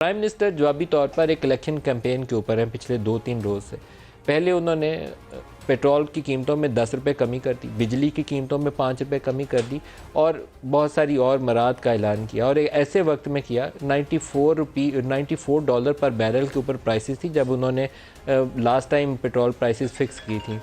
Prime minister जवाबी तौर पर एक इलेक्शन कैंपेन के ऊपर हैं पिछले 2-3 रोज़ से। पहले उन्होंने पेट्रोल की कीमतों में 10 रुपये कमी कर दी, बिजली की कीमतों में 5 रुपये कमी कर दी और बहुत सारी और मराद का ऐलान किया। और एक ऐसे वक्त में किया 94 डॉलर पर बैरल के ऊपर प्राइसेस थी जब उन्होंने last time petrol prices fix की थी।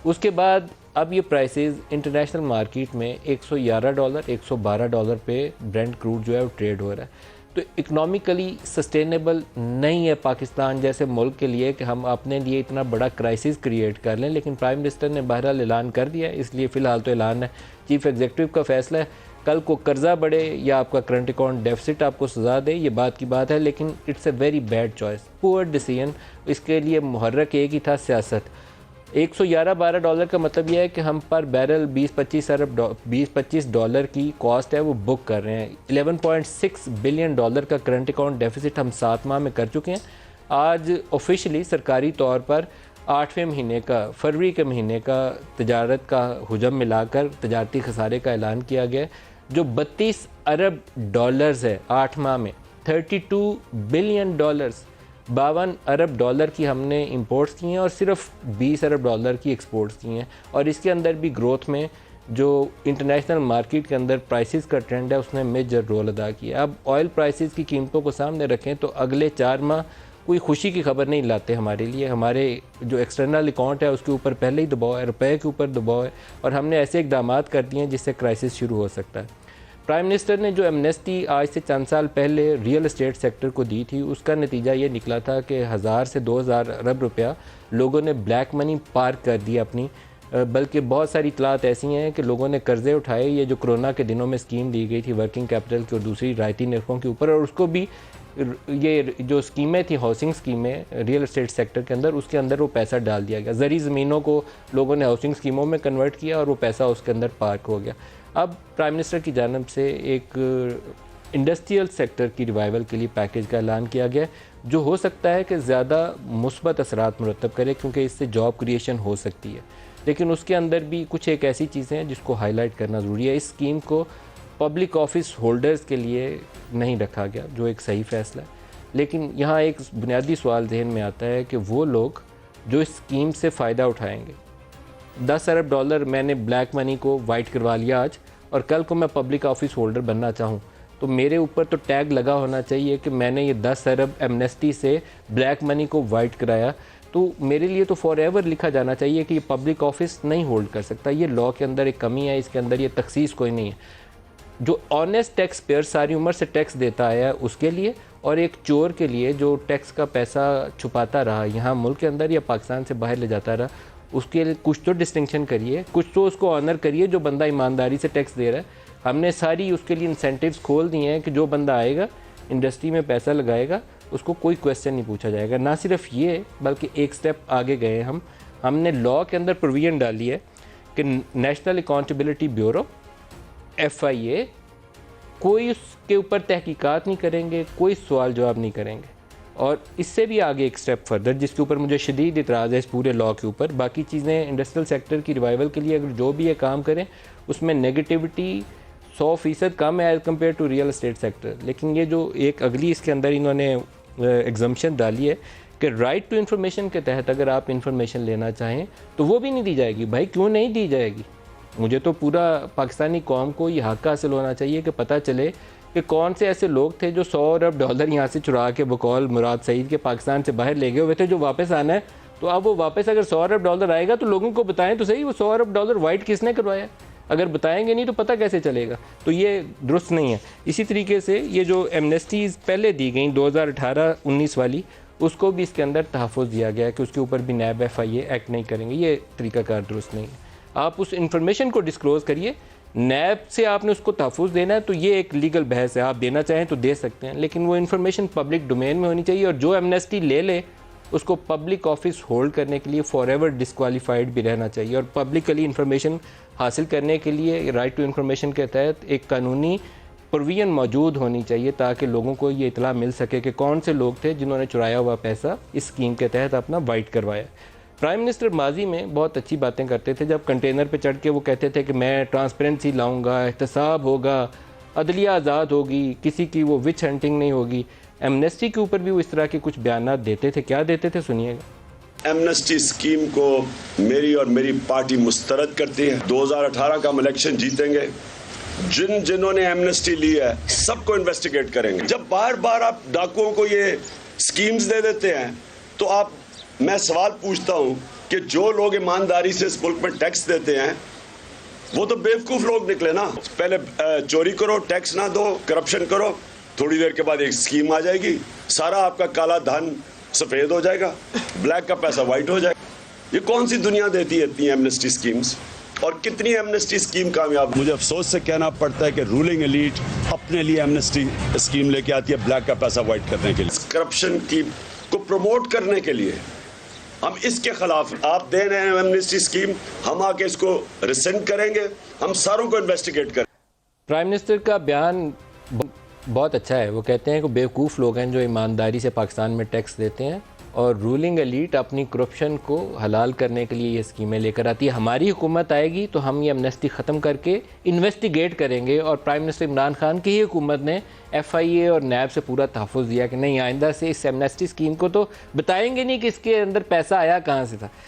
उसके बाद अब ये प्राइसेस इंटरनेशनल मार्केट में 111 डॉलर 112 डॉलर पे ब्रेंट क्रूड जो है वो ट्रेड हो रहा है। तो इकोनॉमिकली सस्टेनेबल नहीं है पाकिस्तान जैसे मुल्क के लिए कि हम अपने लिए इतना बड़ा क्राइसिस क्रिएट कर लें। लेकिन प्राइम मिनिस्टर ने बहरहाल ऐलान कर दिया है, इसलिए फ़िलहाल तो ऐलान है, चीफ एग्जीक्यूटिव का फैसला है। कल को कर्जा बढ़े या आपका करंट अकाउंट डेफिसिट आपको सज़ा दे, ये बात की बात है, लेकिन it's a very bad choice, poor decision. इसके लिए मुहर्रक एक ही था, सियासत। 111-12 डॉलर का मतलब यह है कि हम पर बैरल 20-25 डॉलर की कॉस्ट है वो बुक कर रहे हैं। 11.6 बिलियन डॉलर का करंट अकाउंट डेफिसिट हम 7 माह में कर चुके हैं। आज ऑफिशियली सरकारी तौर पर 8वें महीने का, फरवरी के महीने का तजारत का हुजम मिलाकर तजारती खसारे का ऐलान किया गया, जो 32 अरब डॉलर्स है 8 माह में। 32 बिलियन डॉलर्स, 52 अरब डॉलर की हमने इंपोर्ट्स की हैं और सिर्फ 20 अरब डॉलर की एक्सपोर्ट्स की हैं। और इसके अंदर भी ग्रोथ में जो इंटरनेशनल मार्केट के अंदर प्राइसेस का ट्रेंड है उसने मेजर रोल अदा किया। अब ऑयल प्राइसेस की कीमतों को सामने रखें तो अगले 4 माह कोई खुशी की खबर नहीं लाते हमारे लिए। हमारे जो एक्सटर्नल अकाउंट है उसके ऊपर पहले ही दबाव है, रुपए के ऊपर दबाव है और हमने ऐसे इकदाम कर दिए हैं जिससे क्राइसिस शुरू हो सकता है। प्राइम मिनिस्टर ने जो एमनेस्टी आज से चंद साल पहले रियल एस्टेट सेक्टर को दी थी, उसका नतीजा ये निकला था कि 1000 से 2000 अरब रुपया लोगों ने ब्लैक मनी पार्क कर दी अपनी। बल्कि बहुत सारी इतलात ऐसी हैं कि लोगों ने कर्ज़े उठाए, ये जो कोरोना के दिनों में स्कीम दी गई थी वर्किंग कैपिटल की और दूसरी रायती नरखों के ऊपर, और उसको भी ये जो स्कीमें थी हाउसिंग स्कीमें रियल एस्टेट सेक्टर के अंदर, उसके अंदर वो पैसा डाल दिया गया। ज़री ज़मीनों को लोगों ने हाउसिंग स्कीमों में कन्वर्ट किया और वो पैसा उसके अंदर पार्क हो गया। अब प्राइम मिनिस्टर की जानिब से एक इंडस्ट्रियल सेक्टर की रिवाइवल के लिए पैकेज का ऐलान किया गया, जो हो सकता है कि ज़्यादा मुस्बत असरात मुरतब करे, क्योंकि इससे जॉब क्रिएशन हो सकती है। लेकिन उसके अंदर भी कुछ एक ऐसी चीज़ें हैं जिसको हाईलाइट करना ज़रूरी है। इस स्कीम को पब्लिक ऑफिस होल्डर्स के लिए नहीं रखा गया, जो एक सही फ़ैसला है। लेकिन यहाँ एक बुनियादी सवाल जहन में आता है कि वो लोग जो इस स्कीम से फ़ायदा उठाएंगे, 10 अरब डॉलर मैंने ब्लैक मनी को वाइट करवा लिया आज, और कल को मैं पब्लिक ऑफिस होल्डर बनना चाहूँ तो मेरे ऊपर तो टैग लगा होना चाहिए कि मैंने ये 10 अरब एमनेस्टी से ब्लैक मनी को वाइट कराया। तो मेरे लिए तो फॉर एवर लिखा जाना चाहिए कि ये पब्लिक ऑफिस नहीं होल्ड कर सकता। ये लॉ के अंदर एक कमी है, इसके अंदर ये तखसीस कोई नहीं है। जो ऑनेस्ट टैक्स पेयर सारी उम्र से टैक्स देता आया है उसके लिए, और एक चोर के लिए जो टैक्स का पैसा छुपाता रहा यहाँ मुल्क के अंदर या पाकिस्तान से बाहर ले जाता रहा, उसके लिए कुछ तो डिस्टिंक्शन करिए, कुछ तो उसको ऑनर करिए जो बंदा ईमानदारी से टैक्स दे रहा है। हमने सारी उसके लिए इंसेंटिव्स खोल दिए हैं कि जो बंदा आएगा इंडस्ट्री में पैसा लगाएगा उसको कोई क्वेश्चन नहीं पूछा जाएगा। ना सिर्फ ये, बल्कि एक स्टेप आगे गए हमने लॉ के अंदर प्रोविजन डाली है कि नेशनल अकाउंटेबिलिटी ब्यूरो FIA कोई उसके ऊपर तहकीकात नहीं करेंगे, कोई सवाल जवाब नहीं करेंगे। और इससे भी आगे एक स्टेप फर्दर, जिसके ऊपर मुझे शदीद इतराज़ है इस पूरे लॉ के ऊपर। बाकी चीज़ें इंडस्ट्रियल सेक्टर की रिवाइवल के लिए अगर जो भी ये काम करें उसमें नेगेटिविटी 100% कम है as compare to real estate sector. लेकिन ये जो एक अगली इसके अंदर इन्होंने एग्जम्पशन डाली है कि राइट टू इन्फॉर्मेशन के तहत अगर आप इंफॉर्मेशन लेना चाहें तो वो भी नहीं दी जाएगी। भाई क्यों नहीं दी जाएगी? मुझे तो पूरा पाकिस्तानी कौम को ये हक़ हासिल होना चाहिए कि पता चले कि कौन से ऐसे लोग थे जो 100 अरब डॉलर यहाँ से चुरा के बकौल मुराद सईद के पाकिस्तान से बाहर ले गए हुए थे, जो वापस आना है। तो अब वो वापस अगर 100 अरब डॉलर आएगा तो लोगों को बताएं तो सही, वो 100 अरब डॉलर वाइट किसने करवाया? अगर बताएंगे नहीं तो पता कैसे चलेगा? तो ये दुरुस्त नहीं है। इसी तरीके से ये जो एमनेस्टीज़ पहले दी गई 2018-19 वाली, उसको भी इसके अंदर तहफ़्फ़ुज़ दिया गया है कि उसके ऊपर भी नैब FIA एक्ट नहीं करेंगे। ये तरीक़ाकार दुरुस्त नहीं है। आप उस इंफॉर्मेशन को डिस्क्लोज़ करिए, नैब से आपने उसको तहफ़्फ़ुज़ देना है तो ये एक लीगल बहस है, आप देना चाहें तो दे सकते हैं, लेकिन वो इन्फॉर्मेशन पब्लिक डोमेन में होनी चाहिए। और जो एमनेस्टी ले उसको पब्लिक ऑफिस होल्ड करने के लिए फॉर एवर डिस्क्वालीफाइड भी रहना चाहिए। और पब्लिकली इन्फॉर्मेशन हासिल करने के लिए राइट टू इन्फॉर्मेशन के तहत एक कानूनी प्रोविजन मौजूद होनी चाहिए ताकि लोगों को ये इतला मिल सके कि कौन से लोग थे जिन्होंने चुराया हुआ पैसा इस स्कीम के तहत अपना वाइट करवाया। प्राइम मिनिस्टर माजी में बहुत अच्छी बातें करते थे। जब कंटेनर पे चढ़ के वो कहते थे कि मैं ट्रांसपेरेंसी लाऊंगा, एहतसाब होगा, अदलिया आज़ाद होगी, किसी की वो विच हंटिंग नहीं होगी, एमनेस्टी के ऊपर भी वो इस तरह के कुछ बयान देते थे। क्या देते थे, सुनिएगा। एमनेस्टी स्कीम को मेरी और मेरी पार्टी मुस्तरद करती है। 2018 का हम इलेक्शन जीतेंगे, जिन्होंने एमनेस्टी ली है सबको इन्वेस्टिगेट करेंगे। जब बार बार आप डाकुओं को ये स्कीम्स दे देते हैं तो मैं सवाल पूछता हूं कि जो लोग ईमानदारी से इस मुल्क में टैक्स देते हैं वो तो बेवकूफ लोग निकले ना। पहले चोरी करो, टैक्स ना दो, करप्शन करो, थोड़ी देर के बाद एक स्कीम आ जाएगी, सारा आपका काला धन सफेद हो जाएगा, ब्लैक का पैसा व्हाइट हो जाएगा। ये कौन सी दुनिया देती है इतनी एमनेस्टी स्कीम्स, और कितनी एमनेस्टी स्कीम कामयाब। मुझे अफसोस से कहना पड़ता है कि रूलिंग एलीट अपने लिए एमनेस्टी स्कीम लेके आती है ब्लैक का पैसा व्हाइट करने के लिए, करप्शन को प्रमोट करने के लिए। हम इसके खिलाफ, आप दे रहे हैं एमनेस्टी स्कीम, हम आके इसको रिसेंड करेंगे, हम सारों को इन्वेस्टिगेट करें। प्राइम मिनिस्टर का बयान बहुत अच्छा है। वो कहते हैं कि बेवकूफ़ लोग हैं जो ईमानदारी से पाकिस्तान में टैक्स देते हैं, और रूलिंग एलीट अपनी करप्शन को हलाल करने के लिए ये स्कीमें लेकर आती है। हमारी हुकूमत आएगी तो हम ये एमनेस्टी ख़त्म करके इन्वेस्टिगेट करेंगे। और प्राइम मिनिस्टर इमरान खान की ही हुकूमत ने FIA और नैब से पूरा तहफ़्फ़ुज़ दिया कि नहीं, आइंदा से इस एमनेस्टी स्कीम को तो बताएंगे नहीं कि इसके अंदर पैसा आया कहाँ से था।